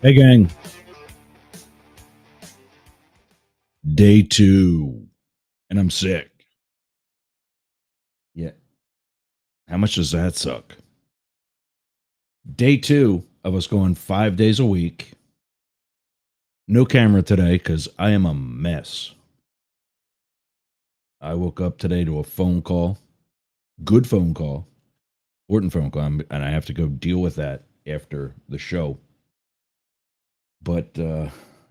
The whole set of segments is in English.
Hey, gang. Day 2, and I'm sick. Yeah. How much does that suck? Day 2 of us going 5 days a week. No camera today because I am a mess. I woke up today to a phone call, good phone call, important phone call, and I have to go deal with that after the show. But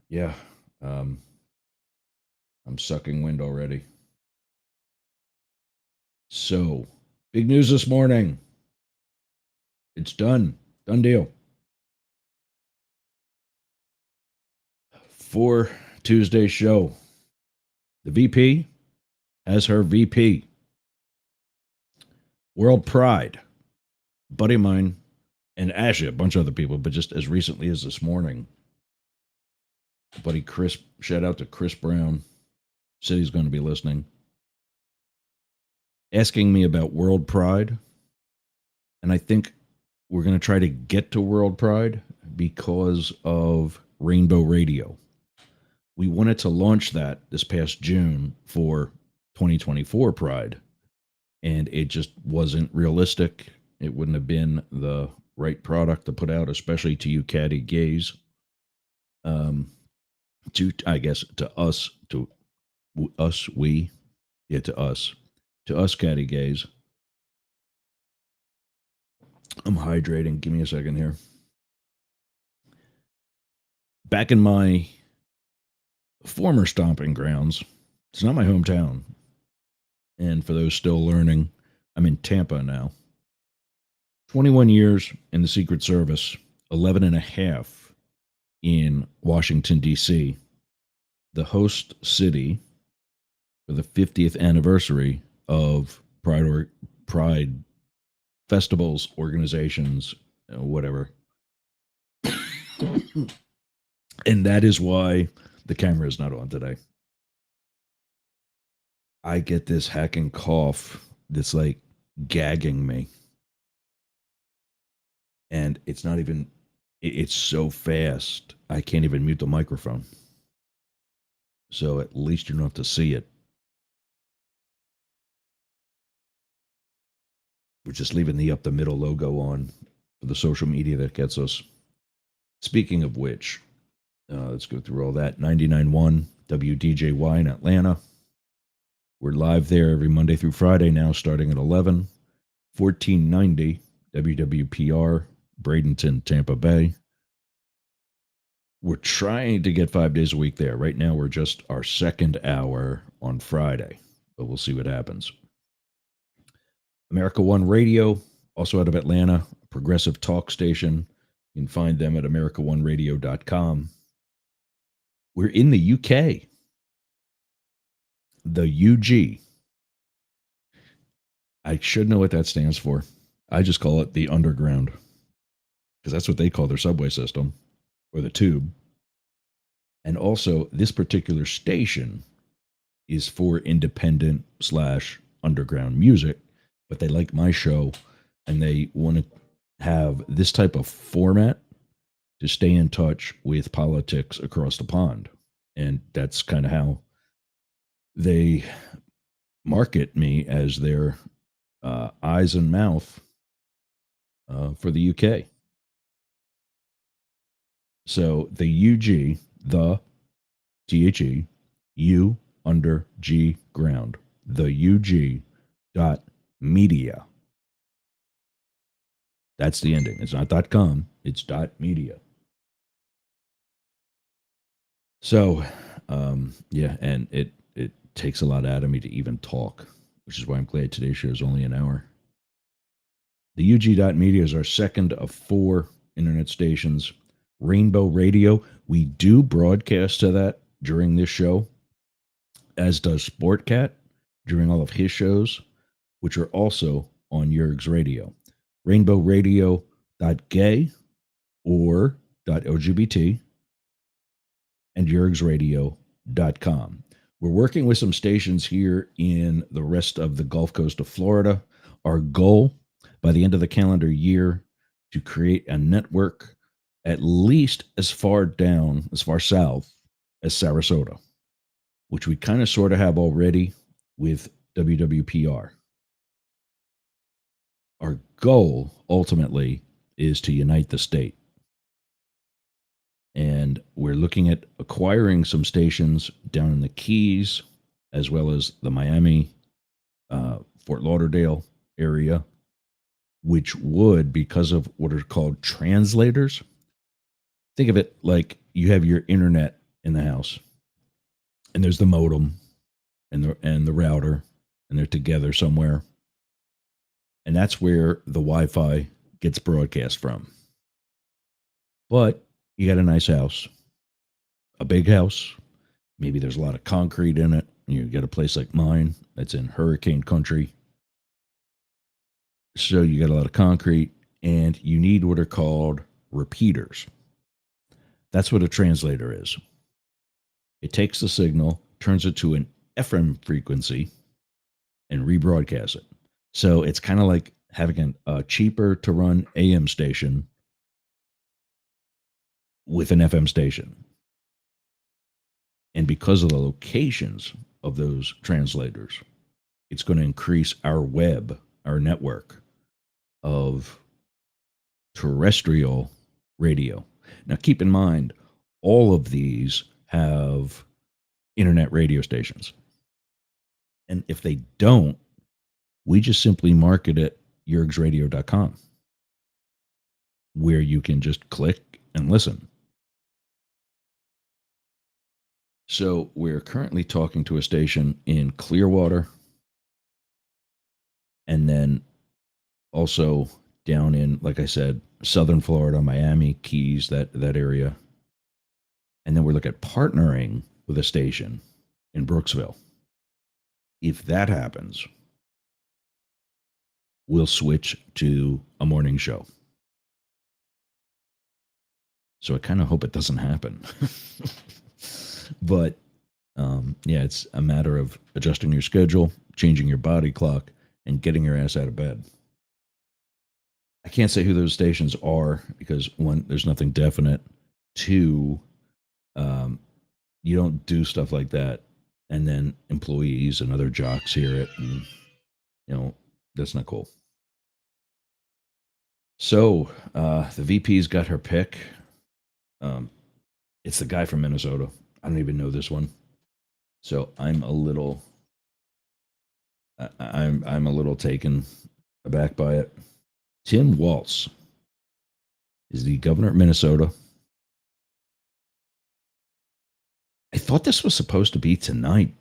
yeah, um, I'm sucking wind already. So, big news this morning. It's done. Done deal. For Tuesday's show, the VP has her VP. World Pride. Buddy of mine, and actually a bunch of other people, but just as recently as this morning, buddy Chris, shout out to Chris Brown, said he's going to be listening, asking me about World Pride. And I think we're going to try to get to World Pride because of Rainbow Radio. We wanted to launch that this past June for 2024 Pride, and it just wasn't realistic. It wouldn't have been the right product to put out, especially to you catty gays. To I guess to us, to us catty gays. I'm hydrating. Give me a second here. Back in my former stomping grounds, it's not my hometown. And for those still learning, I'm in Tampa now. 21 years in the Secret Service, 11 and a half in Washington, D.C., the host city for the 50th anniversary of Pride festivals, organizations, whatever. And that is why the camera is not on today. I get this hacking cough that's like gagging me. And it's not even, it's so fast, I can't even mute the microphone. So at least you don't have to see it. We're just leaving the up the middle logo on for the social media that gets us. Speaking of which, let's go through all that. 99.1 WDJY in Atlanta. We're live there every Monday through Friday now, starting at 11. 1490 WWPR, Bradenton, Tampa Bay. We're trying to get 5 days a week there. Right now, we're just our second hour on Friday, but we'll see what happens. America One Radio, also out of Atlanta, progressive talk station. You can find them at americaoneradio.com. We're in the UK. The UG. I should know what that stands for. I just call it the underground because that's what they call their subway system or the tube. And also, this particular station is for independent / underground music, but they like my show and they want to have this type of format to stay in touch with politics across the pond. And that's kind of how they market me as their eyes and mouth for the UK. So the UG, the THE, U under G ground, the UG dot media. That's the ending. It's not .com, it's .media. So, yeah, and it takes a lot out of me to even talk, which is why I'm glad today's show is only an hour. The UG.media is our second of 4 internet stations. Rainbow Radio, we do broadcast to that during this show, as does Sportcat during all of his shows, which are also on Yerg's Radio. RainbowRadio.gay or .lgbt and YergsRadio.com. We're working with some stations here in the rest of the Gulf Coast of Florida. Our goal by the end of the calendar year to create a network at least as far down, as far south as Sarasota, which we kind of sort of have already with WWPR. Our goal ultimately is to unite the state. And we're looking at acquiring some stations down in the Keys, as well as the Miami, Fort Lauderdale area, which would, because of what are called translators, think of it like you have your internet in the house, and there's the modem and the router, and they're together somewhere, and that's where the Wi-Fi gets broadcast from. But you got a nice house, a big house. Maybe there's a lot of concrete in it. You get a place like mine that's in hurricane country. So you got a lot of concrete, and you need what are called repeaters. That's what a translator is. It takes the signal, turns it to an FM frequency, and rebroadcasts it. So it's kind of like having a cheaper to run AM station with an FM station. And because of the locations of those translators, it's going to increase our web, our network of terrestrial radio. Now, keep in mind, all of these have internet radio stations. And if they don't, we just simply market it yergsradio.com, where you can just click and listen. So we're currently talking to a station in Clearwater, and then also down in, like I said, Southern Florida, Miami, Keys, that area. And then we're looking at partnering with a station in Brooksville. If that happens, we'll switch to a morning show. So I kind of hope it doesn't happen. But yeah, it's a matter of adjusting your schedule, changing your body clock, and getting your ass out of bed. I can't say who those stations are because, one, there's nothing definite. Two, you don't do stuff like that and then employees and other jocks hear it, and that's not cool. So the VP's got her pick. It's the guy from Minnesota. I don't even know this one, so I'm a little taken aback by it. Tim Walz is the governor of Minnesota. I thought this was supposed to be tonight.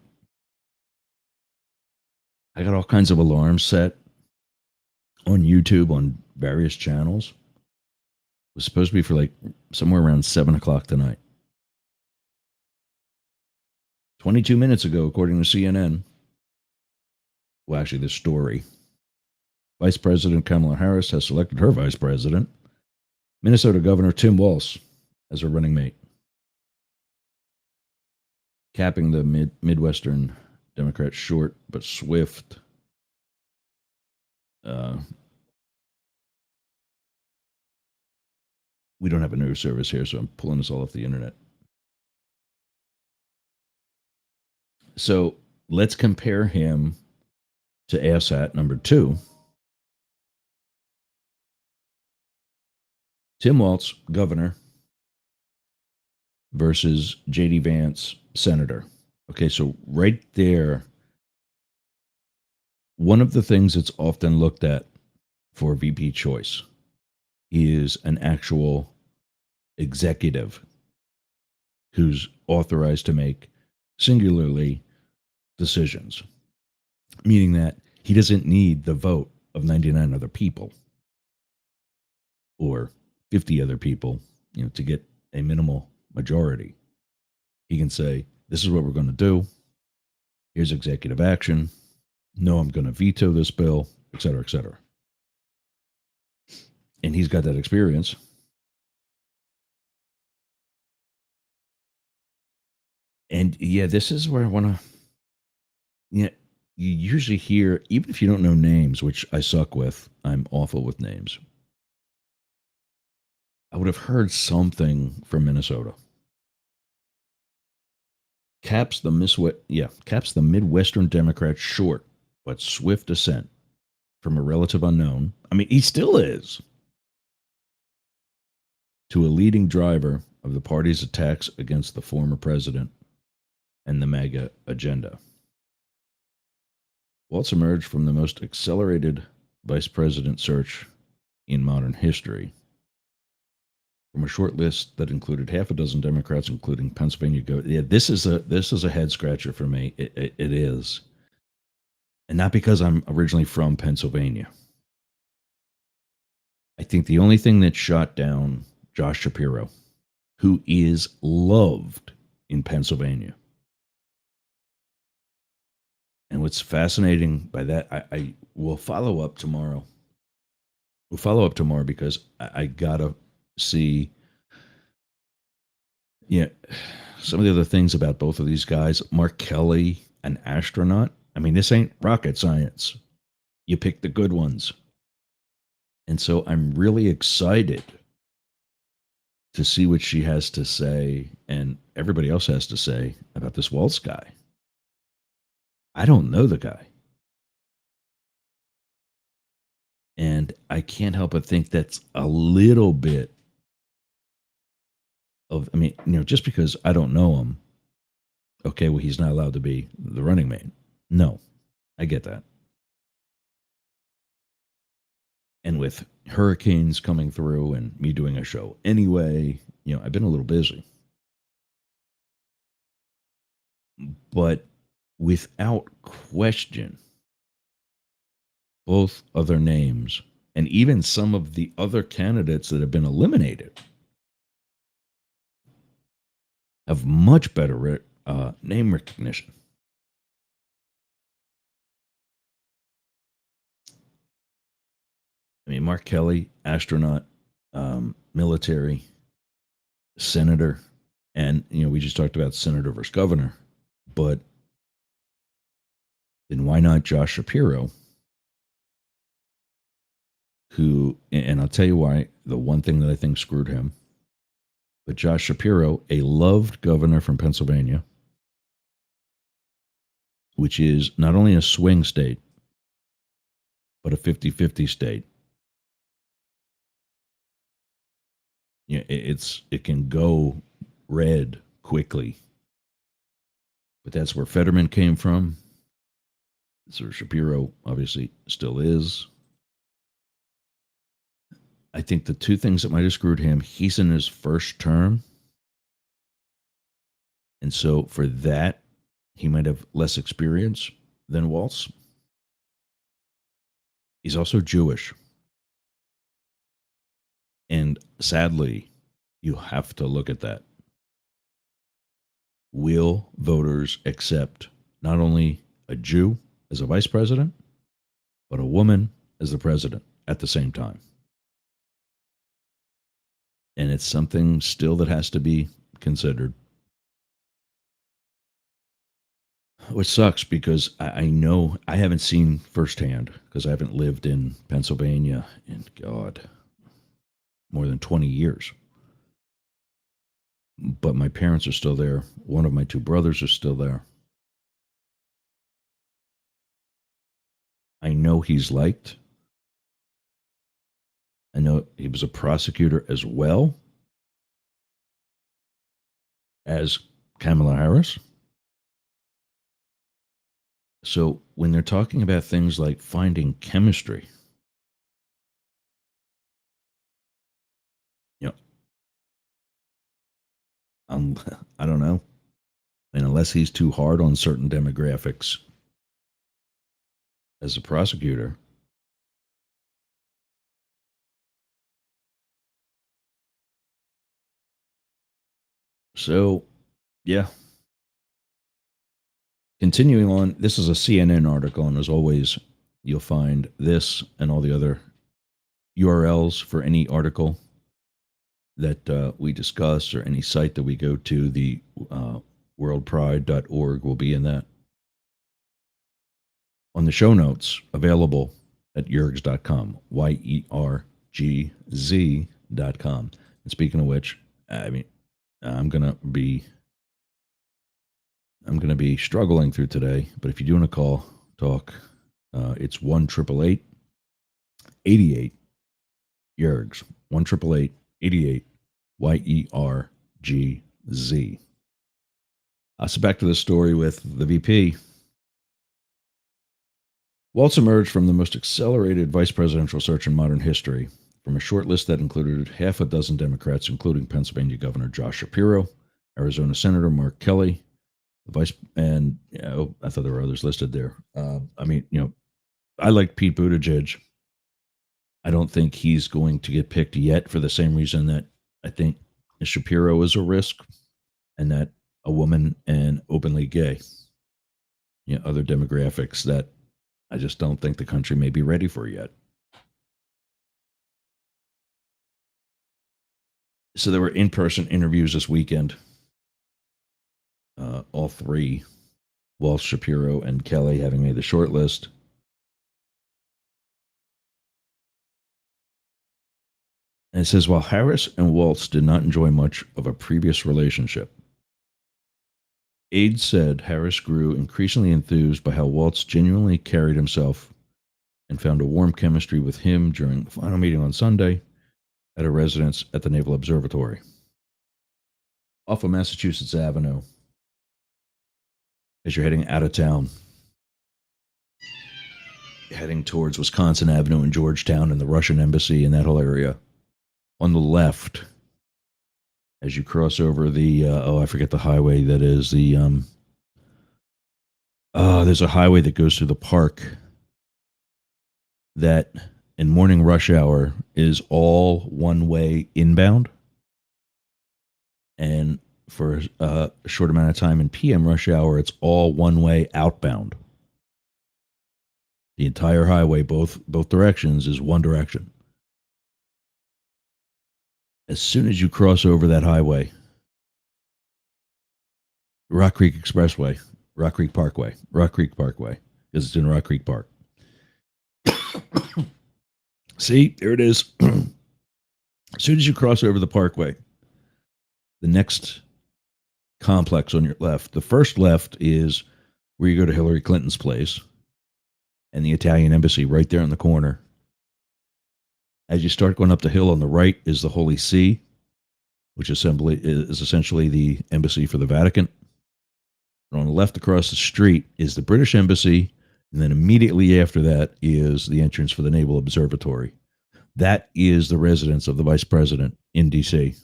I got all kinds of alarms set on YouTube on various channels. It was supposed to be for like somewhere around 7 o'clock tonight. 22 minutes ago, according to CNN. Well, actually, this story. Vice President Kamala Harris has selected her vice president, Minnesota Governor Tim Walz, as her running mate, capping the Midwestern Democrats short but swift we don't have a news service here, so I'm pulling this all off the internet. So let's compare him to ASAT number 2. Tim Walz, governor, versus J.D. Vance, senator. Okay, so right there, one of the things that's often looked at for VP choice is an actual executive who's authorized to make singularly decisions, meaning that he doesn't need the vote of 99 other people or 50 other people, to get a minimal majority. He can say, this is what we're going to do. Here's executive action. No, I'm going to veto this bill, et cetera, et cetera. And he's got that experience. And yeah, this is where I want to, you usually hear, even if you don't know names, which I suck with, I'm awful with names. I would have heard something from Minnesota. Caps the Midwestern Democrat short, but swift ascent from a relative unknown. I mean, he still is, to a leading driver of the party's attacks against the former president and the MAGA agenda. Waltz emerged from the most accelerated vice president search in modern history, from a short list that included half a dozen Democrats, including Pennsylvania. This is a head scratcher for me. It is, and not because I'm originally from Pennsylvania. I think the only thing that shot down Josh Shapiro, who is loved in Pennsylvania. And what's fascinating by that, I will follow up tomorrow. We'll follow up tomorrow because I gotta see, some of the other things about both of these guys. Mark Kelly, an astronaut. I mean, this ain't rocket science. You pick the good ones. And so I'm really excited to see what she has to say and everybody else has to say about this Waltz guy. I don't know the guy. And I can't help but think that's a little bit of, just because I don't know him, okay, well, he's not allowed to be the running mate. No, I get that. And with hurricanes coming through and me doing a show anyway, I've been a little busy. But without question, both other names and even some of the other candidates that have been eliminated have much better name recognition. I mean, Mark Kelly, astronaut, military, senator, and, we just talked about senator versus governor, but then why not Josh Shapiro, who, and I'll tell you why, the one thing that I think screwed him, but Josh Shapiro, a loved governor from Pennsylvania, which is not only a swing state, but a 50-50 state. It can go red quickly. But that's where Fetterman came from. So Shapiro obviously still is. I think the two things that might have screwed him, he's in his first term. And so for that, he might have less experience than Waltz. He's also Jewish. And sadly, you have to look at that. Will voters accept not only a Jew as a vice president, but a woman as the president at the same time? And it's something still that has to be considered. Which sucks because I know I haven't seen firsthand, because I haven't lived in Pennsylvania in, God, more than 20 years. But my parents are still there. One of my two brothers are still there. I know he's liked. I know he was a prosecutor as well as Kamala Harris. So when they're talking about things like finding chemistry, I don't know. And unless he's too hard on certain demographics as a prosecutor. So, yeah. Continuing on, this is a CNN article, and as always, you'll find this and all the other URLs for any article that we discuss or any site that we go to. The worldpride.org will be in that. On the show notes, available at yergz.com, YERGZ.com. Speaking of which, I mean, I'm gonna be struggling through today. But if you're doing a call talk, it's 1-888-88 Yergs. 1-888-88 YERGZ. So back to the story with the VP. Waltz emerged from the most accelerated vice presidential search in modern history, from a short list that included half a dozen Democrats, including Pennsylvania Governor Josh Shapiro, Arizona Senator Mark Kelly, the vice, and I thought there were others listed there. I like Pete Buttigieg. I don't think he's going to get picked yet for the same reason that I think Shapiro is a risk, and that a woman and openly gay, other demographics that I just don't think the country may be ready for yet. So there were in-person interviews this weekend. All three, Walsh, Shapiro, and Kelly, having made the short list. And it says, while Harris and Waltz did not enjoy much of a previous relationship, aides said Harris grew increasingly enthused by how Waltz genuinely carried himself and found a warm chemistry with him during the final meeting on Sunday at a residence at the Naval Observatory off of Massachusetts Avenue as you're heading out of town, heading towards Wisconsin Avenue in Georgetown and the Russian Embassy and that whole area. On the left, as you cross over the, I forget the highway that is, there's a highway that goes through the park that in morning rush hour is all one-way inbound. And for a short amount of time in PM rush hour, it's all one-way outbound. The entire highway, both directions, is one direction. As soon as you cross over that highway, Rock Creek Expressway, Rock Creek Parkway, because it's in Rock Creek Park. See, there it is. As soon as you cross over the parkway, the next complex on your left, the first left is where you go to Hillary Clinton's place and the Italian embassy right there in the corner. As you start going up the hill on the right is the Holy See, which is essentially the embassy for the Vatican. And on the left across the street is the British Embassy, and then immediately after that is the entrance for the Naval Observatory. That is the residence of the Vice President in D.C.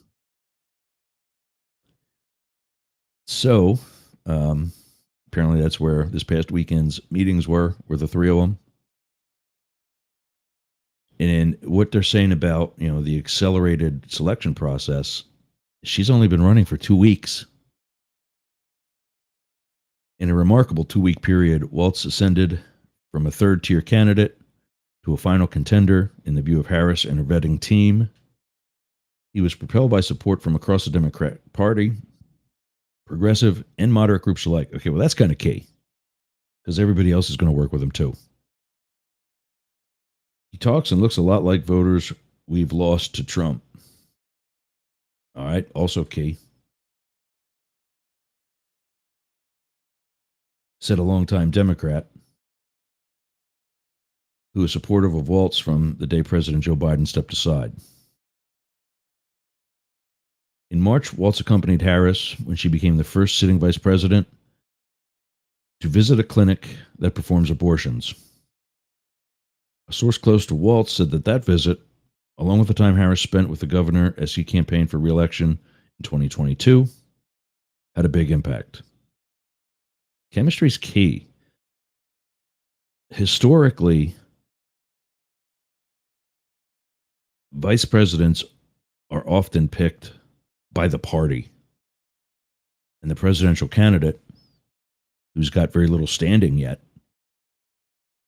So, apparently that's where this past weekend's meetings were the three of them. And what they're saying about, the accelerated selection process, she's only been running for 2 weeks. In a remarkable 2-week period, Waltz ascended from a third-tier candidate to a final contender in the view of Harris and her vetting team. He was propelled by support from across the Democratic Party, progressive and moderate groups alike. Okay, well, that's kind of key, because everybody else is going to work with him too. He talks and looks a lot like voters we've lost to Trump. All right, also key. Said a longtime Democrat who is supportive of Waltz from the day President Joe Biden stepped aside. In March, Waltz accompanied Harris when she became the first sitting vice president to visit a clinic that performs abortions. A source close to Waltz said that visit, along with the time Harris spent with the governor as he campaigned for re-election in 2022, had a big impact. Chemistry is key. Historically, vice presidents are often picked by the party. And the presidential candidate, who's got very little standing yet,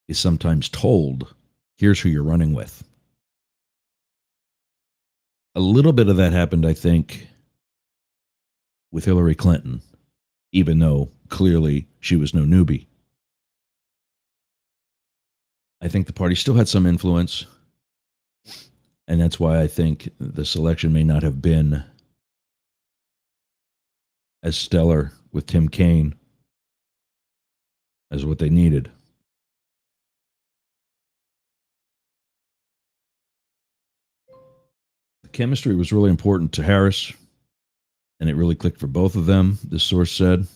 is sometimes told, here's who you're running with. A little bit of that happened, I think, with Hillary Clinton, even though clearly she was no newbie. I think the party still had some influence. And that's why I think the selection may not have been as stellar with Tim Kaine as what they needed. The chemistry was really important to Harris, and it really clicked for both of them, this source said.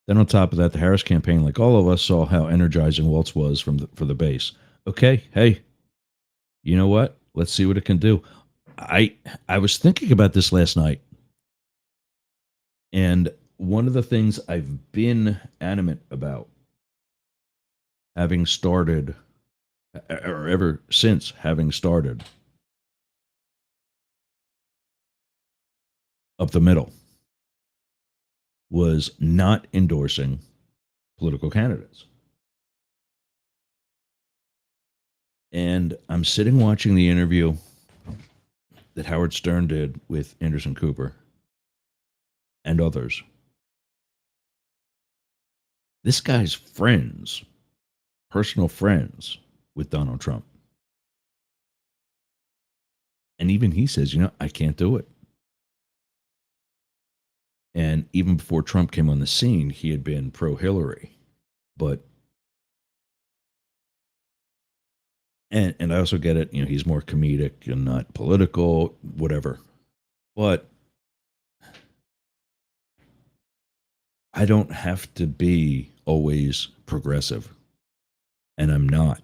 Then on top of that, the Harris campaign, like all of us, saw how energizing Waltz was for the base. Okay, hey, you know what? Let's see what it can do. I was thinking about this last night, and one of the things I've been adamant about, having started, or ever since having started, up the middle, was not endorsing political candidates. And I'm sitting watching the interview that Howard Stern did with Anderson Cooper and others. This guy's friends, personal friends with Donald Trump. And even he says, I can't do it. And even before Trump came on the scene, he had been pro-Hillary. But and I also get it, he's more comedic and not political, whatever. But I don't have to be always progressive. And I'm not.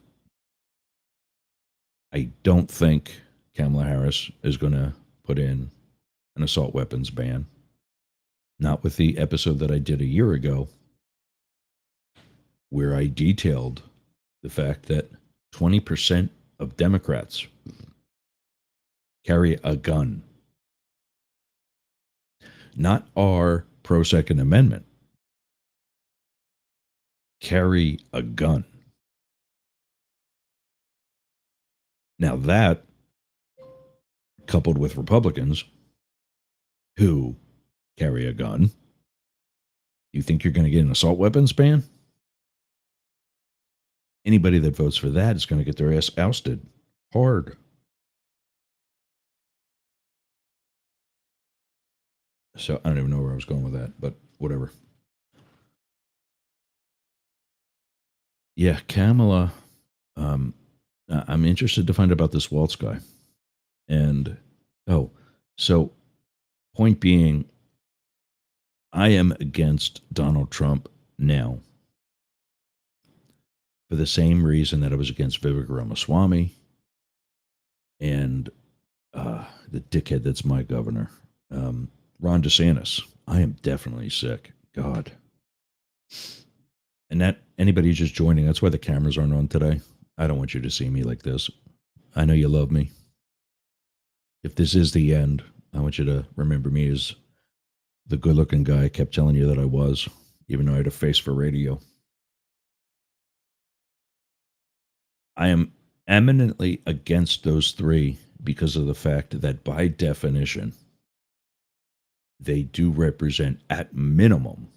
I don't think Kamala Harris is going to put in an assault weapons ban. Not with the episode that I did a year ago, where I detailed the fact that 20% of Democrats carry a gun. Not our pro-Second Amendment. Carry a gun. Now that, coupled with Republicans who carry a gun, you think you're going to get an assault weapons ban? Anybody that votes for that is going to get their ass ousted hard. So I don't even know where I was going with that, but whatever. Yeah, Kamala. I'm interested to find out about this Waltz guy. And, so point being, I am against Donald Trump now for the same reason that I was against Vivek Ramaswamy and the dickhead that's my governor, Ron DeSantis. I am definitely sick. God. And that anybody just joining, that's why the cameras aren't on today. I don't want you to see me like this. I know you love me. If this is the end, I want you to remember me as the good-looking guy I kept telling you that I was, even though I had a face for radio. I am eminently against those three because of the fact that by definition, they do represent, at minimum,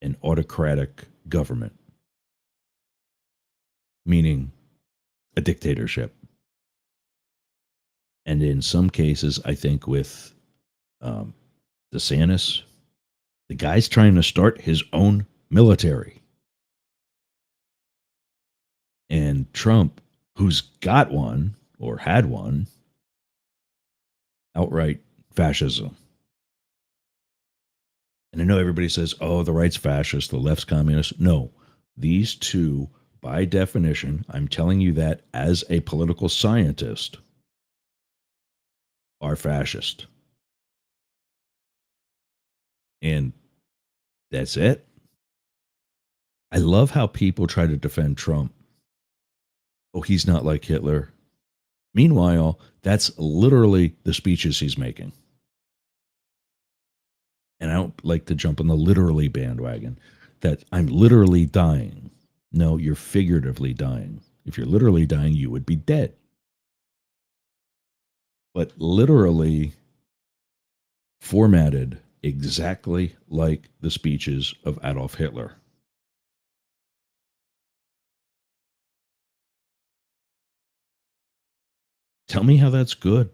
an autocratic government, meaning a dictatorship. And in some cases, I think with DeSantis, the guy's trying to start his own military. And Trump, who's got one or had one, outright fascism. And I know everybody says, oh, the right's fascist, the left's communist. No, these two, by definition, I'm telling you that as a political scientist, are fascist. And that's it. I love how people try to defend Trump. Oh, he's not like Hitler. Meanwhile, that's literally the speeches he's making. And I don't like to jump on the literally bandwagon that I'm literally dying. No, you're figuratively dying. If you're literally dying, you would be dead. But literally formatted exactly like the speeches of Adolf Hitler. Tell me how that's good.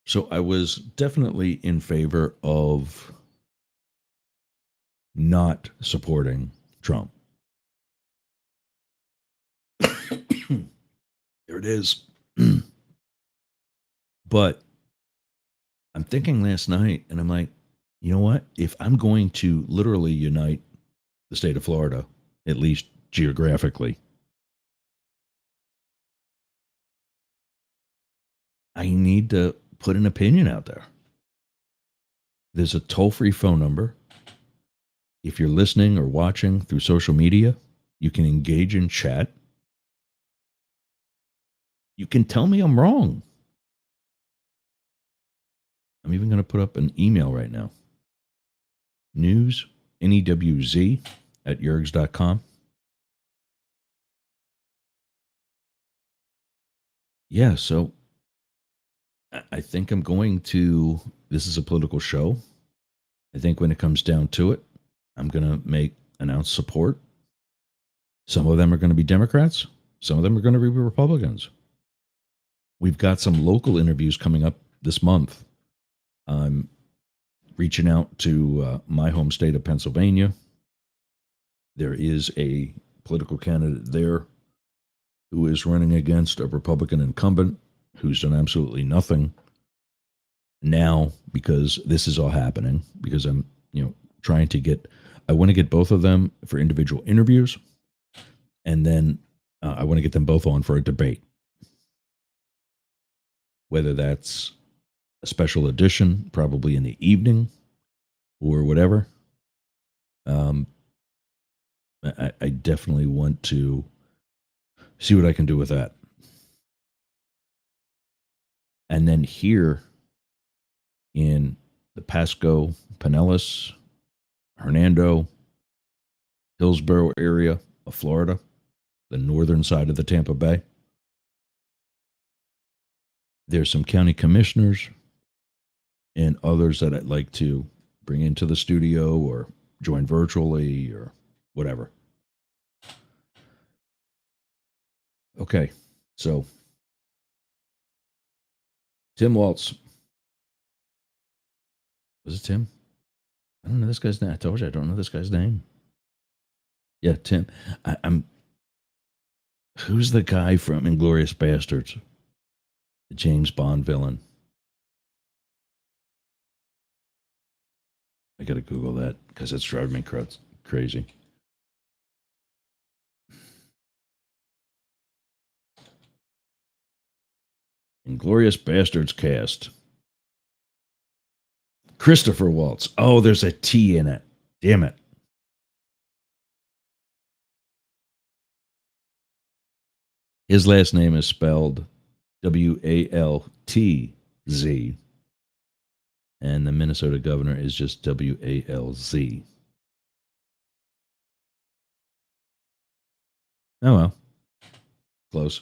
So I was definitely in favor of not supporting Trump. There it is. But I'm thinking last night, and I'm like, you know what? If I'm going to literally unite the state of Florida, at least geographically, I need to put an opinion out there. There's a toll-free phone number. If you're listening or watching through social media, you can engage in chat. You can tell me I'm wrong. I'm even going to put up an email right now. Newz, N-E-W-Z, at yergs.com. Yeah, so I think I'm going to, this is a political show. I think when it comes down to it, I'm going to announce support. Some of them are going to be Democrats. Some of them are going to be Republicans. We've got some local interviews coming up this month. I'm reaching out to my home state of Pennsylvania. There is a political candidate there who is running against a Republican incumbent who's done absolutely nothing now because this is all happening, because I'm, trying to I want to get both of them for individual interviews, and then I want to get them both on for a debate, whether that's a special edition, probably in the evening or whatever. I definitely want to see what I can do with that. And then here in the Pasco, Pinellas, Hernando, Hillsborough area of Florida, the northern side of the Tampa Bay, there's some county commissioners and others that I'd like to bring into the studio or join virtually or whatever. Okay, so Tim Waltz. Was it Tim? I don't know this guy's name. I told you I don't know this guy's name. Yeah, Tim. I'm. Who's the guy from Inglourious Bastards? The James Bond villain. I gotta Google that because it's driving me crazy. Inglourious Bastards cast. Christopher Waltz. Oh, there's a T in it. Damn it. His last name is spelled W-A-L-T-Z. And the Minnesota governor is just W-A-L-Z. Oh, well. Close.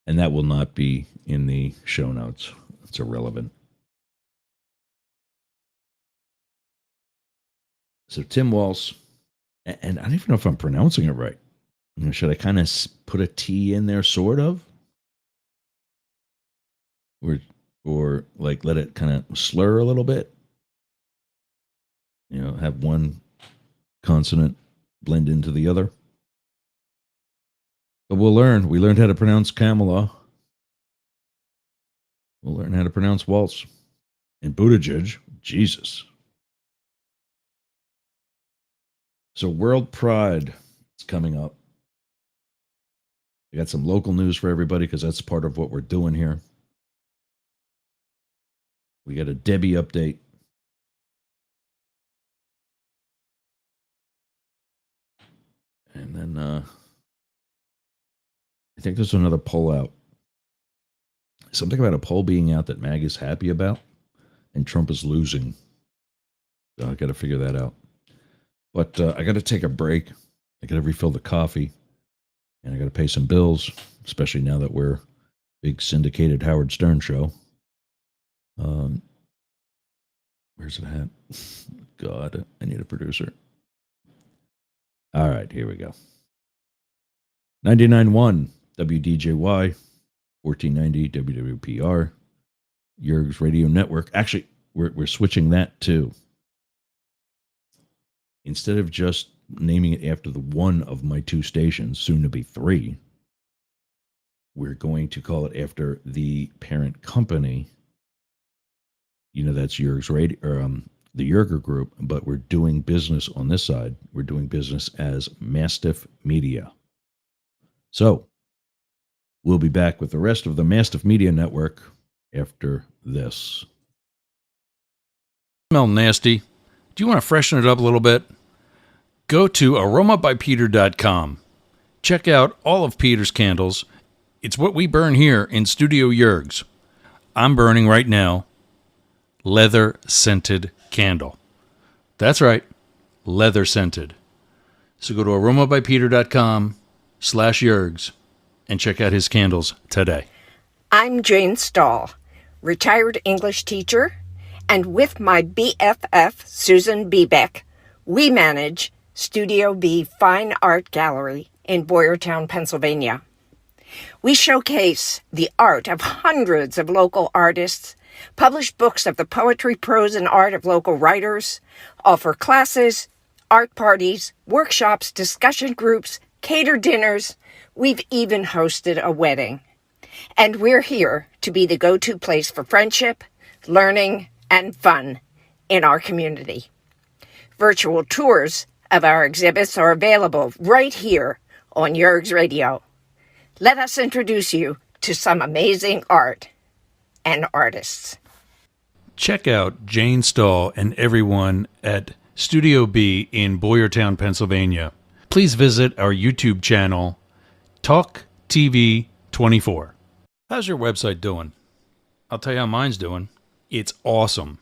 And that will not be in the show notes. It's irrelevant. So Tim Waltz, and I don't even know if I'm pronouncing it right. Should I kind of put a T in there, sort of? Or like let it kind of slur a little bit? Have one consonant blend into the other. But we'll learn. We learned how to pronounce Kamala. We'll learn how to pronounce Waltz. And Buttigieg, Jesus. So World Pride is coming up. I got some local news for everybody because that's part of what we're doing here. We got a Debby update. And then I think there's another poll out. Something about a poll being out that MAG is happy about and Trump is losing. So I got to figure that out. But I got to take a break. I got to refill the coffee. And I got to pay some bills, especially now that we're big syndicated Howard Stern show. Where's it at? God, I need a producer. All right, here we go. 99.1 WDJY, 1490 WWPR, Yerg's Radio Network. Actually, we're switching that too. Instead of just naming it after the one of my two stations, soon to be three, we're going to call it after the parent company. You know, that's Yerg's Radio, or the Yerger Group, but we're doing business on this side. We're doing business as Mastiff Media. So we'll be back with the rest of the Mastiff Media Network after this. Smell nasty. Do you want to freshen it up a little bit? Go to aromabypeter.com. Check out all of Peter's candles. It's what we burn here in Studio Yerg's. I'm burning right now leather scented candle. That's right, leather scented. So go to aromabypeter.com/Yerg's and check out his candles today. I'm Jane Stahl, retired English teacher, and with my BFF, Susan Bebeck, we manage Studio B Fine Art Gallery in Boyertown, Pennsylvania. We showcase the art of hundreds of local artists, publish books of the poetry, prose, and art of local writers, offer classes, art parties, workshops, discussion groups, cater dinners. We've even hosted a wedding. And we're here to be the go-to place for friendship, learning, and fun in our community. Virtual tours of our exhibits are available right here on Yerg's Radio. Let us introduce you to some amazing art and artists. Check out Jane Stahl and everyone at Studio B in Boyertown, Pennsylvania. Please visit our YouTube channel, Talk TV 24. How's your website doing? I'll tell you how mine's doing. It's awesome.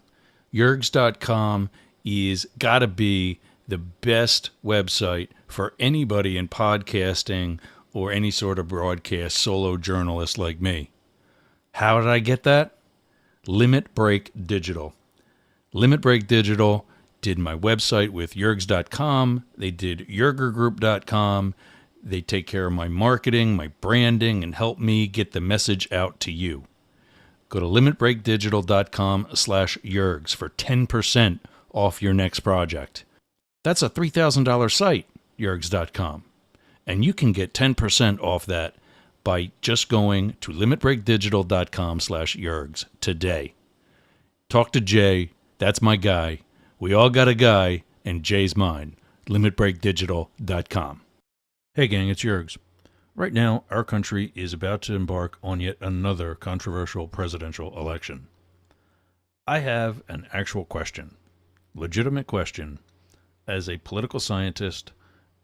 Yergs.com is gotta be the best website for anybody in podcasting or any sort of broadcast solo journalist like me. How did I get that? Limit Break Digital. Limit Break Digital did my website with Yergs.com. They did YergerGroup.com. They take care of my marketing, my branding, and help me get the message out to you. Go to limitbreakdigital.com/Yergs for 10% off your next project. That's a $3,000 site, Yergs.com. And you can get 10% off that by just going to limitbreakdigital.com/Yergs today. Talk to Jay. That's my guy. We all got a guy, and Jay's mine. limitbreakdigital.com. Hey gang, it's Yergs. Right now, our country is about to embark on yet another controversial presidential election. I have an actual question, legitimate question, as a political scientist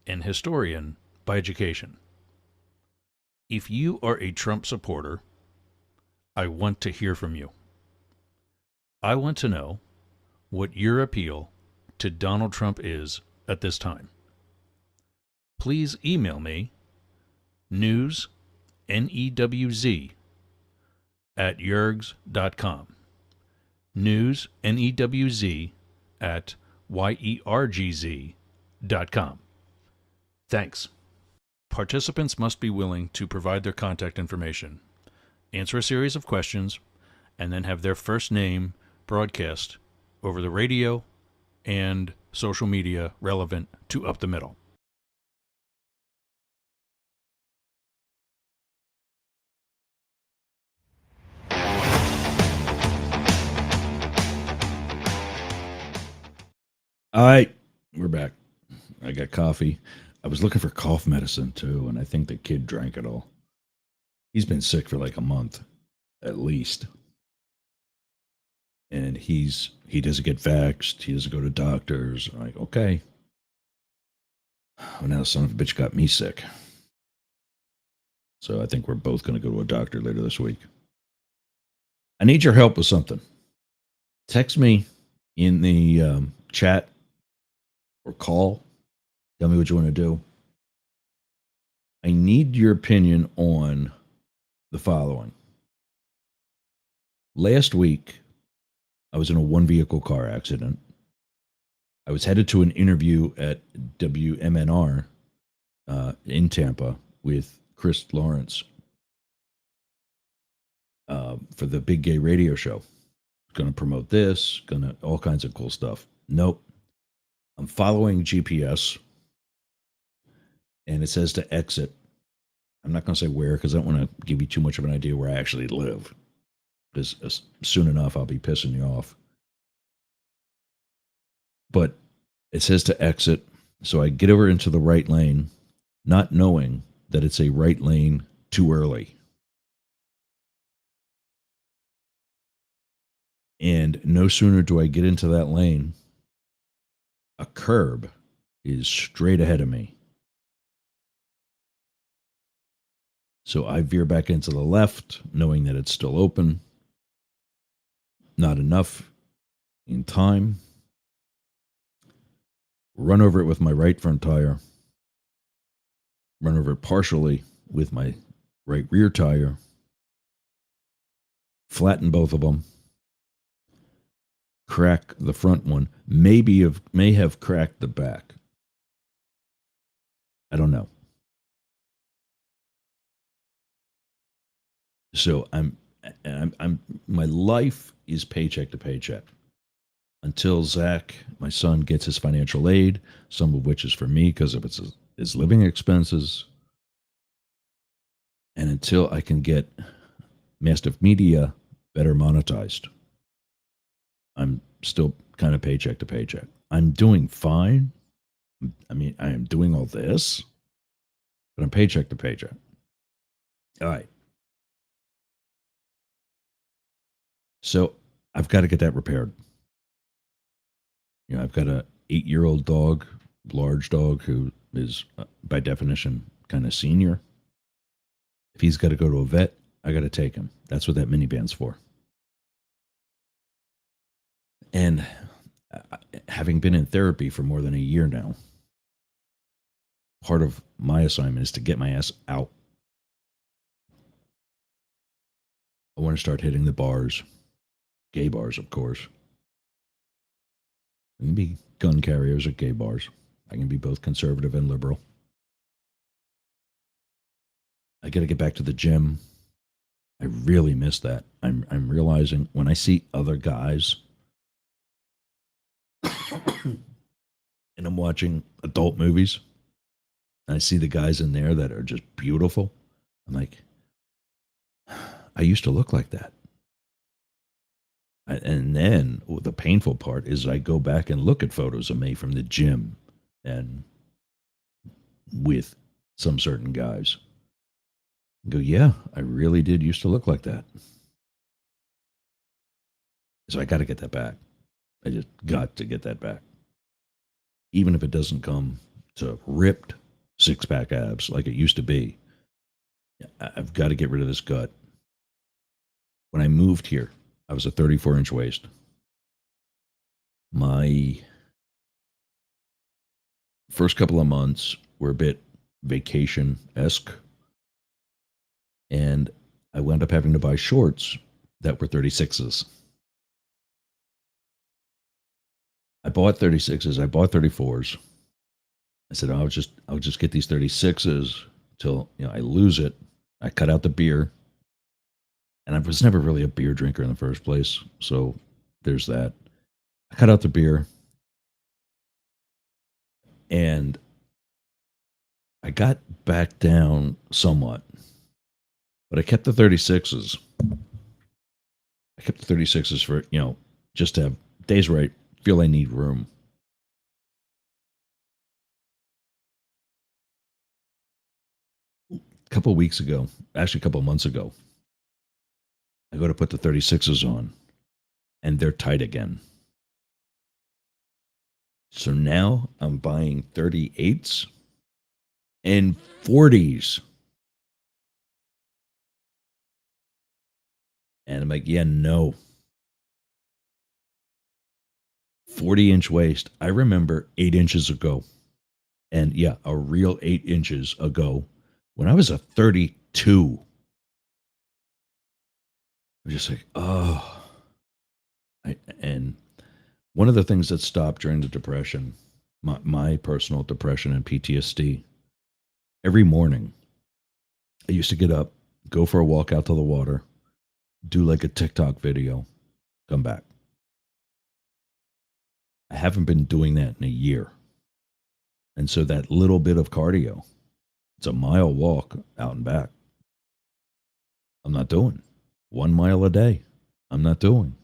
and historian by education. If you are a Trump supporter, I want to hear from you. I want to know what your appeal to Donald Trump is at this time. Please email me Newz, N-E-W-Z, at yergs.com. Newz, N-E-W-Z, at yergz.com. Thanks. Participants must be willing to provide their contact information, answer a series of questions, and then have their first name broadcast over the radio and social media relevant to Up the Middle. All right, we're back. I got coffee. I was looking for cough medicine too, and I think the kid drank it all. He's been sick for like a month, at least. And he doesn't get vaxxed. He doesn't go to doctors. I'm like, okay. Well, now the son of a bitch got me sick. So I think we're both going to go to a doctor later this week. I need your help with something. Text me in the chat or call. Tell me what you want to do. I need your opinion on the following. Last week, I was in a one-vehicle car accident. I was headed to an interview at WMNR in Tampa with Chris Lawrence for the Big Gay Radio Show. Going to promote this, going to all kinds of cool stuff. Nope. I'm following GPS, and it says to exit. I'm not going to say where because I don't want to give you too much of an idea where I actually live. Because soon enough, I'll be pissing you off. But it says to exit, so I get over into the right lane, not knowing that it's a right lane too early. And no sooner do I get into that lane, a curb is straight ahead of me. So I veer back into the left, knowing that it's still open. Not enough in time. Run over it with my right front tire. Run over it partially with my right rear tire. Flatten both of them. Crack the front one. May have cracked the back. I don't know. So I'm my life is paycheck to paycheck until Zach, my son, gets his financial aid, some of which is for me because of his living expenses, and until I can get Mastiff Media better monetized. I'm still kind of paycheck to paycheck. I'm doing fine. I mean, I am doing all this, but I'm paycheck to paycheck. All right. So I've got to get that repaired. I've got a 8-year-old dog, large dog, who is by definition kind of senior. If he's got to go to a vet, I got to take him. That's what that minivan's for. And having been in therapy for more than a year now, part of my assignment is to get my ass out. I want to start hitting the bars. Gay bars, of course. I can be gun carriers at gay bars. I can be both conservative and liberal. I got to get back to the gym. I really miss that. I'm realizing when I see other guys and I'm watching adult movies and I see the guys in there that are just beautiful, I'm like, I used to look like that. And then the painful part is I go back and look at photos of me from the gym and with some certain guys. And go, yeah, I really did used to look like that. So I got to get that back. I just got to get that back. Even if it doesn't come to ripped six-pack abs like it used to be. I've got to get rid of this gut. When I moved here, I was a 34-inch waist. My first couple of months were a bit vacation-esque. And I wound up having to buy shorts that were 36s. I bought 36s. I bought 34s. I said, I'll just get these 36s till I lose it. I cut out the beer. And I was never really a beer drinker in the first place. So there's that. I cut out the beer. And I got back down somewhat. But I kept the 36s. I kept the 36s for, just to have days where I feel I need room. A couple of weeks ago, actually a couple of months ago, I go to put the 36s on, and they're tight again. So now I'm buying 38s and 40s. And I'm like, yeah, no. 40-inch waist. I remember 8 inches ago. And yeah, a real 8 inches ago, when I was a 32. I'm just like, oh. And one of the things that stopped during the depression, my personal depression and PTSD, every morning I used to get up, go for a walk out to the water, do like a TikTok video, come back. I haven't been doing that in a year. And so that little bit of cardio, it's a mile walk out and back. I'm not doing 1 mile a day. I'm not doing.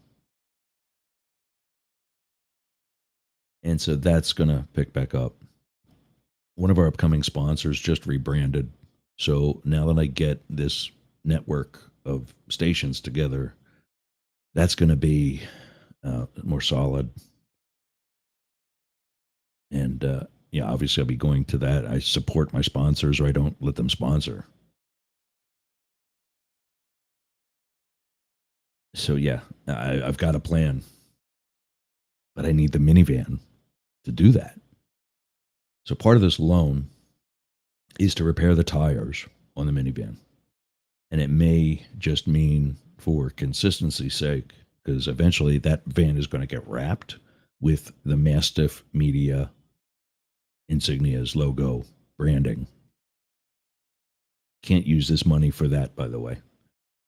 And so that's going to pick back up. One of our upcoming sponsors just rebranded. So now that I get this network of stations together, that's going to be more solid. And yeah, obviously I'll be going to that. I support my sponsors, or I don't let them sponsor. So yeah, I've got a plan, but I need the minivan to do that. So part of this loan is to repair the tires on the minivan. And it may just mean, for consistency's sake, because eventually that van is going to get wrapped with the Mastiff Media insignias, logo, branding. Can't use this money for that, by the way.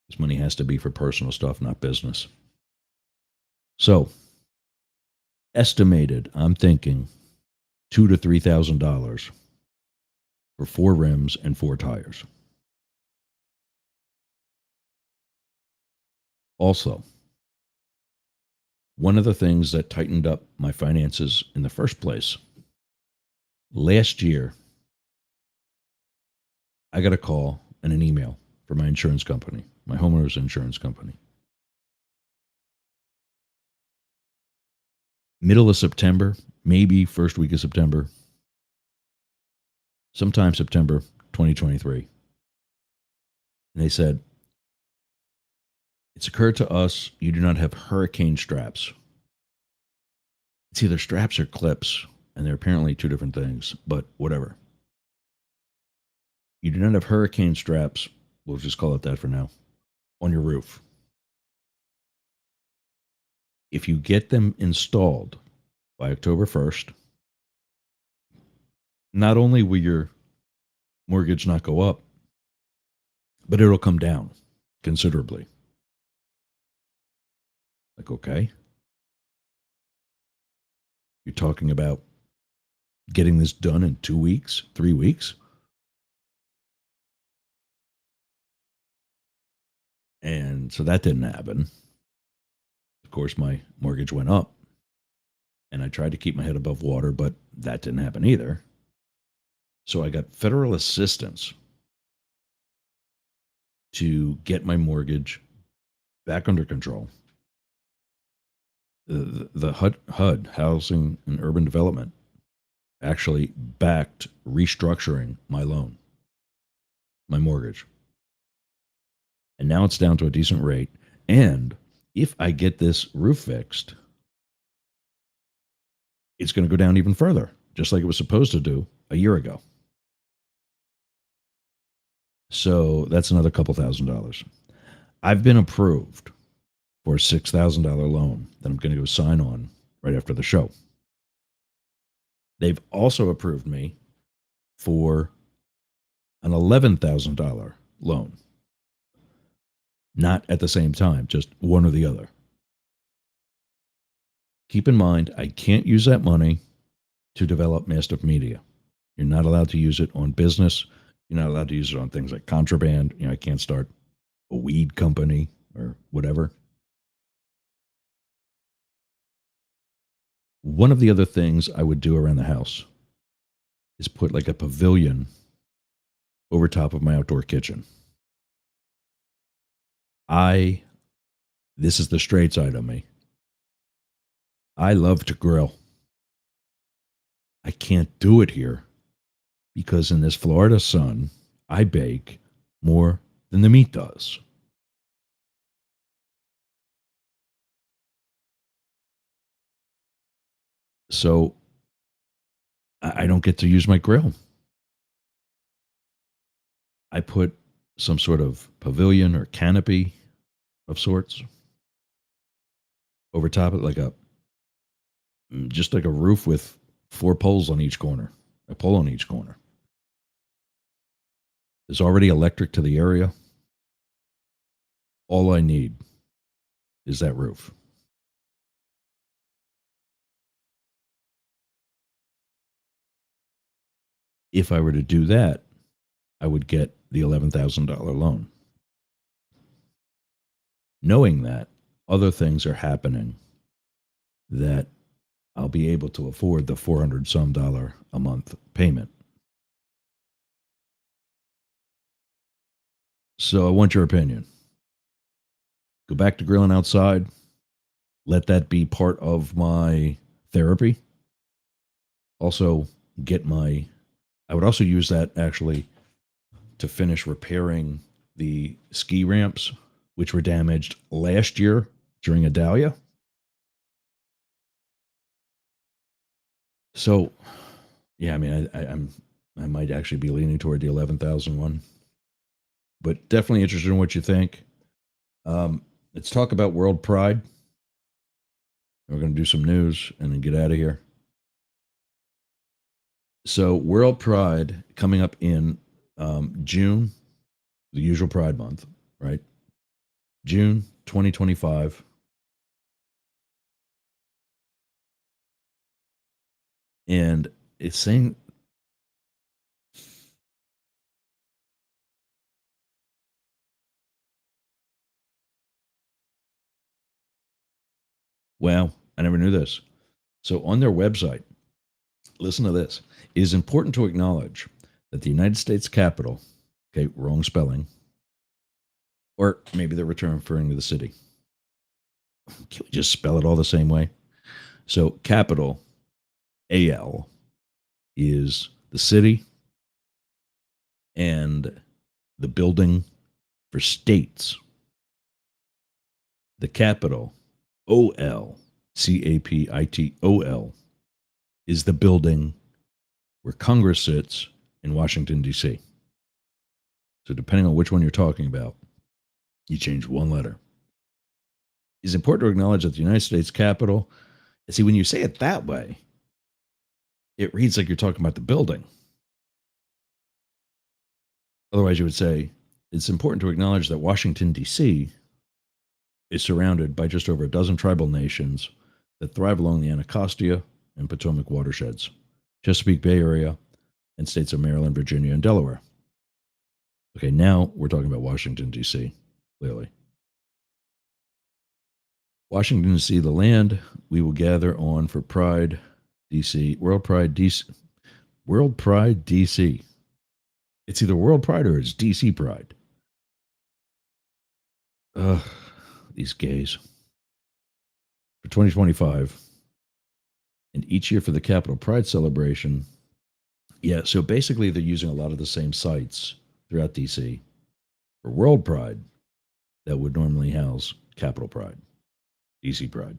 This money has to be for personal stuff, not business. So, estimated, I'm thinking $2,000 to $3,000 for 4 rims and 4 tires. Also, one of the things that tightened up my finances in the first place, last year, I got a call and an email from my insurance company, my homeowner's insurance company. Middle of September, maybe first week of September, sometime September 2023. And they said, it's occurred to us you do not have hurricane straps. It's either straps or clips, and they're apparently 2 different things, but whatever. You do not have hurricane straps, we'll just call it that for now, on your roof. If you get them installed by October 1st, not only will your mortgage not go up, but it'll come down considerably. Like, okay. You're talking about getting this done in 2 weeks, 3 weeks? And so that didn't happen. Of course, my mortgage went up. And I tried to keep my head above water, but that didn't happen either. So I got federal assistance to get my mortgage back under control. The HUD, Housing and Urban Development, actually backed restructuring my loan, my mortgage. And now it's down to a decent rate. And if I get this roof fixed, it's going to go down even further, just like it was supposed to do a year ago. So that's another couple $1,000s. I've been approved for a $6,000 loan that I'm going to go sign on right after the show. They've also approved me for an $11,000 loan. Not at the same time, just one or the other. Keep in mind, I can't use that money to develop Mastiff Media. You're not allowed to use it on business. You're not allowed to use it on things like contraband. I can't start a weed company or whatever. One of the other things I would do around the house is put like a pavilion over top of my outdoor kitchen. This is the straight side of me. I love to grill. I can't do it here because in this Florida sun, I bake more than the meat does. So I don't get to use my grill. I put some sort of pavilion or canopy of sorts over top of it, just like a roof with 4 poles on each corner, a pole on each corner. There's already electric to the area. All I need is that roof. If I were to do that, I would get the $11,000 loan. Knowing that other things are happening that I'll be able to afford the $400 some a month payment. So I want your opinion. Go back to grilling outside. Let that be part of my therapy. Also, I would also use that actually to finish repairing the ski ramps, which were damaged last year during a dahlia. So, yeah, I mean, I might actually be leaning toward the 11,000 one, but definitely interested in what you think. Let's talk about World Pride. We're going to do some news and then get out of here. So, World Pride coming up in June, the usual Pride month, right? June 2025. And it's saying wow, I never knew this. So on their website, listen to this. It is important to acknowledge that the United States Capitol, okay, wrong spelling, or maybe they're referring to the city. Can we just spell it all the same way? So Capitol, AL, is the city, and the building for states. The Capitol, OL, CAPITOL, is the building where Congress sits in Washington, D.C. So depending on which one you're talking about, you change one letter. It's important to acknowledge that the United States Capitol, see, when you say it that way, it reads like you're talking about the building. Otherwise, you would say, it's important to acknowledge that Washington, D.C. is surrounded by just over a dozen tribal nations that thrive along the Anacostia and Potomac watersheds, Chesapeake Bay Area, and states of Maryland, Virginia, and Delaware. Okay, now we're talking about Washington, D.C., clearly. Washington, D.C., the land we will gather on for Pride, D.C., World Pride, D.C. World Pride, D.C. It's either World Pride or it's D.C. Pride. Ugh, these gays. For 2025, and each year for the Capitol Pride celebration. Yeah, so basically they're using a lot of the same sites throughout DC for World Pride that would normally house Capitol Pride, DC Pride.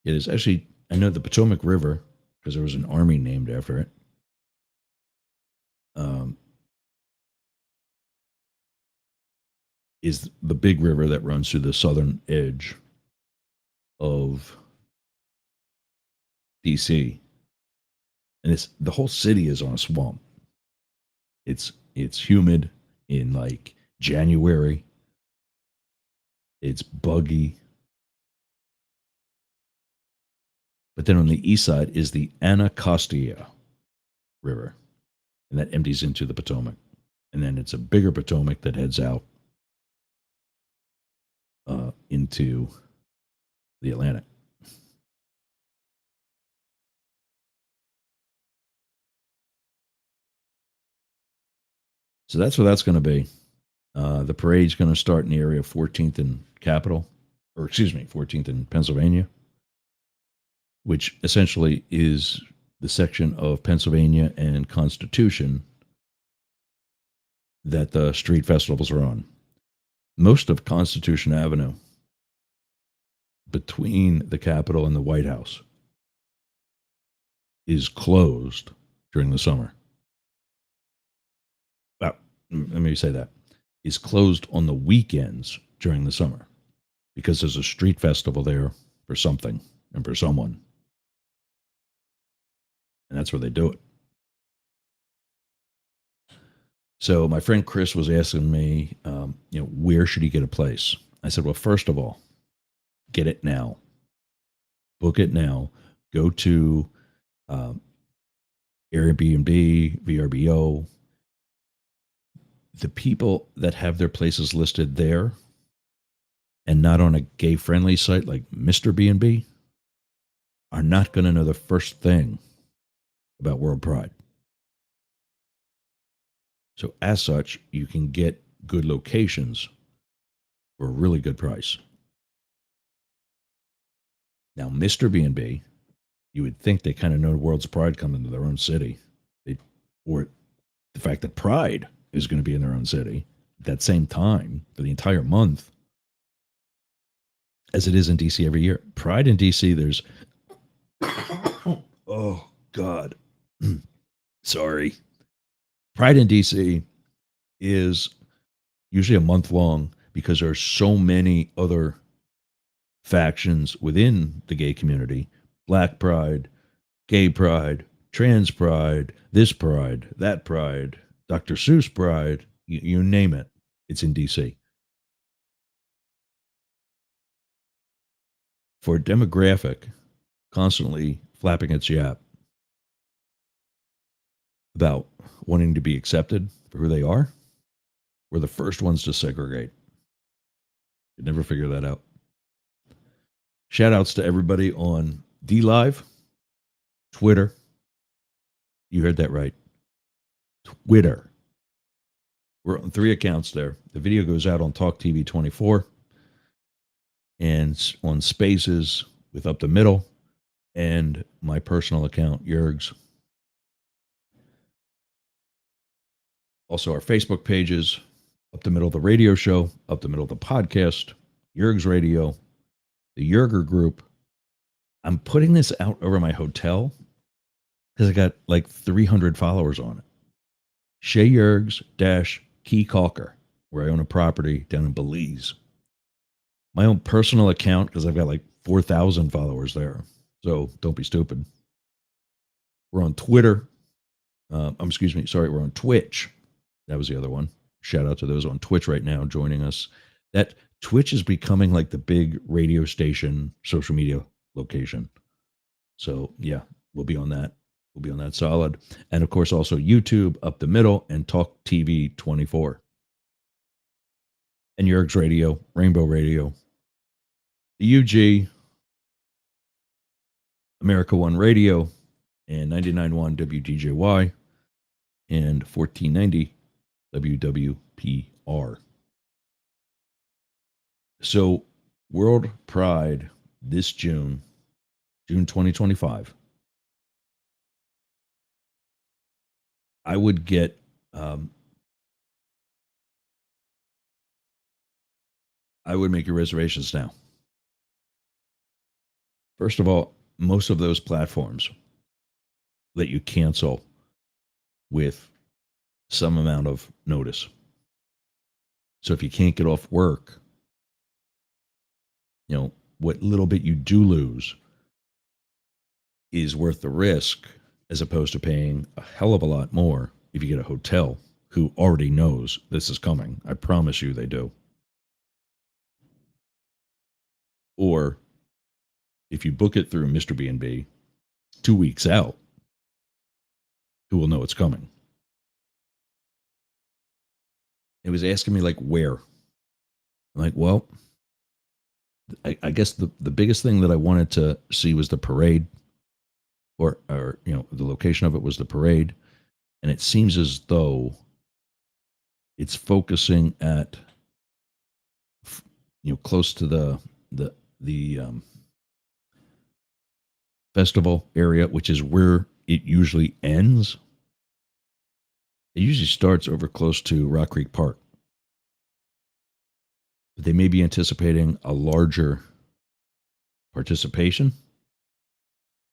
It is actually, I know the Potomac River, because there was an army named after it. Is the big river that runs through the southern edge of DC. And it's the whole city is on a swamp. It's humid in like January. It's buggy. But then on the east side is the Anacostia River, and that empties into the Potomac. And then it's a bigger Potomac that heads out into the Atlantic. So that's where that's going to be. The parade's going to start in the area of 14th and Capitol, 14th in Pennsylvania, which essentially is the section of Pennsylvania and Constitution that the street festivals are on. Most of Constitution Avenue between the Capitol and the White House is closed during the summer. Well, let me say that. Is closed on the weekends during the summer because there's a street festival there for something and for someone. And that's where they do it. So my friend Chris was asking me, where should he get a place? I said, well, first of all, get it now. Book it now. Go to Airbnb, VRBO. The people that have their places listed there and not on a gay-friendly site like Mr. B&B are not going to know the first thing about World Pride. So as such, you can get good locations for a really good price. Now, Mr. B&B, you would think they kind of know the World's Pride coming to their own city. Or the fact that Pride is going to be in their own city at that same time for the entire month as it is in DC every year. Pride in DC, there's... oh, God. Sorry. Pride in DC is usually a month long because there are so many other factions within the gay community. Black Pride, Gay Pride, Trans Pride, this Pride, that Pride, Dr. Seuss Pride, you name it. It's in DC. For a demographic constantly flapping its yap about wanting to be accepted for who they are, we're the first ones to segregate. You'd never figure that out. Shout outs to everybody on DLive, Twitter. You heard that right. Twitter. We're on 3 accounts there. The video goes out on Talk TV 24 and on Spaces with Up the Middle and my personal account, Yergs. Also, our Facebook pages, Up the Middle, the radio show, Up the Middle, the podcast, Yergs Radio, the Yerger group. I'm putting this out over my hotel because I got like 300 followers on it. Shay Yergs Key Calker, where I own a property down in Belize. My own personal account, because I've got like 4,000 followers there. So don't be stupid. We're on Twitter. We're on Twitch. That was the other one. Shout out to those on Twitch right now joining us. That Twitch is becoming like the big radio station, social media location. So yeah, we'll be on that. We'll be on that solid. And of course, also YouTube, Up the Middle, and Talk TV 24. And Yergs Radio, Rainbow Radio, the UG, America One Radio, and 99.1 WDJY, and 1490 WWPR. So, World Pride this June 2025. I would get I would make your reservations now. First of all, most of those platforms let you cancel with some amount of notice. So if you can't get off work, what little bit you do lose is worth the risk, as opposed to paying a hell of a lot more if you get a hotel who already knows this is coming. I promise you they do. Or if you book it through Mr. B&B 2 weeks out, who will know it's coming? It was asking me like where. I'm like, well, I guess the biggest thing that I wanted to see was the parade, or the location of it was the parade, and it seems as though it's focusing at close to the festival area, which is where it usually ends. It usually starts over close to Rock Creek Park. But they may be anticipating a larger participation.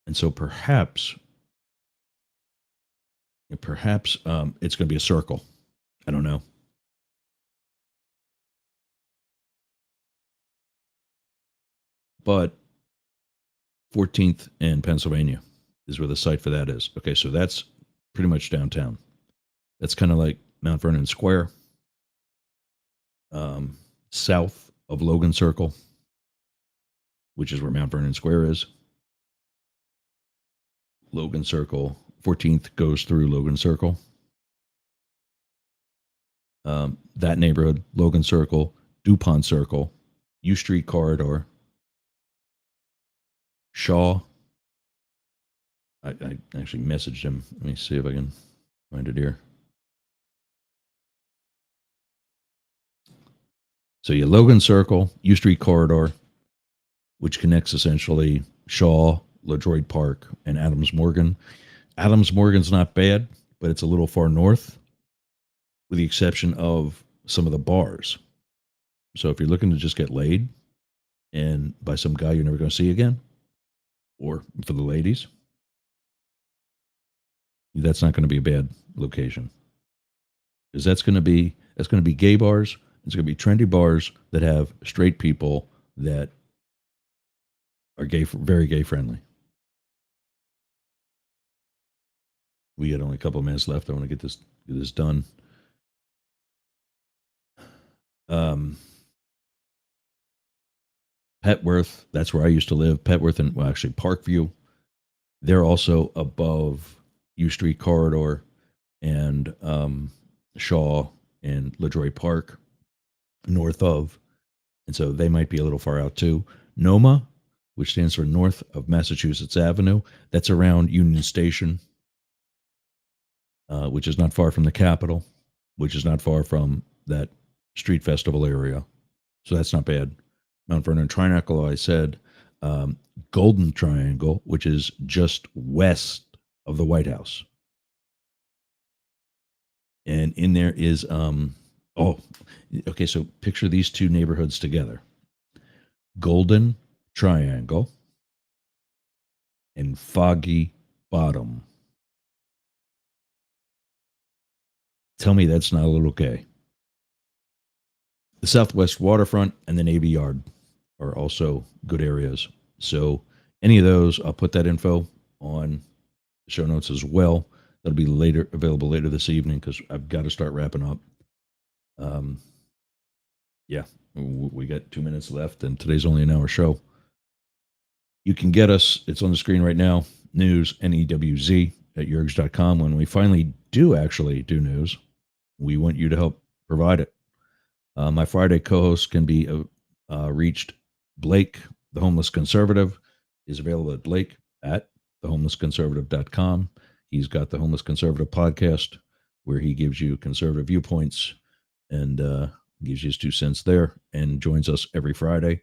And so perhaps it's going to be a circle. I don't know. But 14th and Pennsylvania is where the site for that is. Okay, so that's pretty much downtown. That's kind of like Mount Vernon Square, south of Logan Circle, which is where Mount Vernon Square is. Logan Circle, 14th goes through Logan Circle. That neighborhood, Logan Circle, DuPont Circle, U Street Corridor, Shaw. I actually messaged him. Let me see if I can find it here. So you Logan Circle, U Street Corridor, which connects essentially Shaw, LaDroit Park, and Adams Morgan. Adams Morgan's not bad, but it's a little far north, with the exception of some of the bars. So if you're looking to just get laid and by some guy you're never going to see again, or for the ladies, that's not going to be a bad location. Because that's going to be gay bars. It's going to be trendy bars that have straight people that are gay, very gay friendly. We got only a couple of minutes left. I want to get this done. Petworth, that's where I used to live. Petworth and actually Parkview. They're also above U Street Corridor and Shaw and LaDroit Park, north of. And so they might be a little far out too. NOMA, which stands for North of Massachusetts Avenue, that's around Union Station, which is not far from the Capitol, which is not far from that street festival area. So that's not bad. Mount Vernon Triangle, I said. Golden Triangle, which is just west of the White House. And in there is, okay, so picture these two neighborhoods together. Golden Triangle and Foggy Bottom. Tell me that's not a little gay. The Southwest Waterfront and the Navy Yard are also good areas. So any of those, I'll put that info on the show notes as well. That'll be available later this evening because I've got to start wrapping up. Yeah, we got 2 minutes left, and today's only an hour show. You can get us, it's on the screen right now, Newz, Newz, at yergs.com. When we finally do actually do news, we want you to help provide it. My Friday co-host can be reached. Blake, the Homeless Conservative, is available at Blake at thehomelessconservative.com. He's got the Homeless Conservative podcast where he gives you conservative viewpoints and gives you his 2 cents there and joins us every Friday.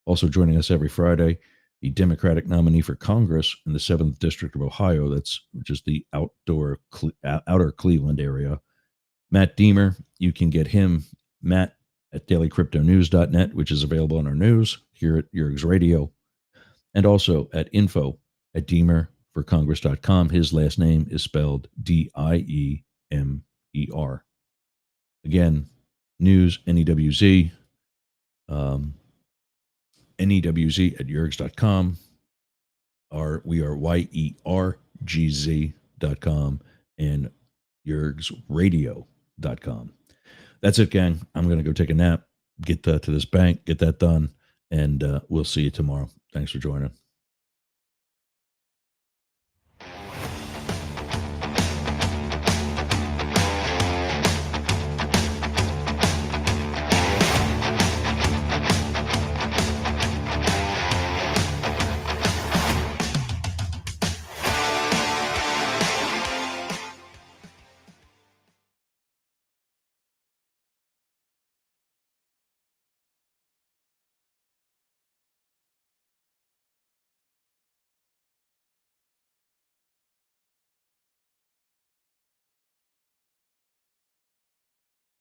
Also joining us every Friday, the Democratic nominee for Congress in the 7th District of Ohio, which is the outer Cleveland area, Matt Deemer. You can get him, Matt, at dailycryptonews.net, which is available on our news here at Yergs Radio, and also at info@deemerforcongress.com. His last name is spelled Diemer. Again, Newz, Newz, Newz at yergs.com. We are yergz.com and yergsradio.com. That's it, gang. I'm going to go take a nap, get to this bank, get that done, and we'll see you tomorrow. Thanks for joining.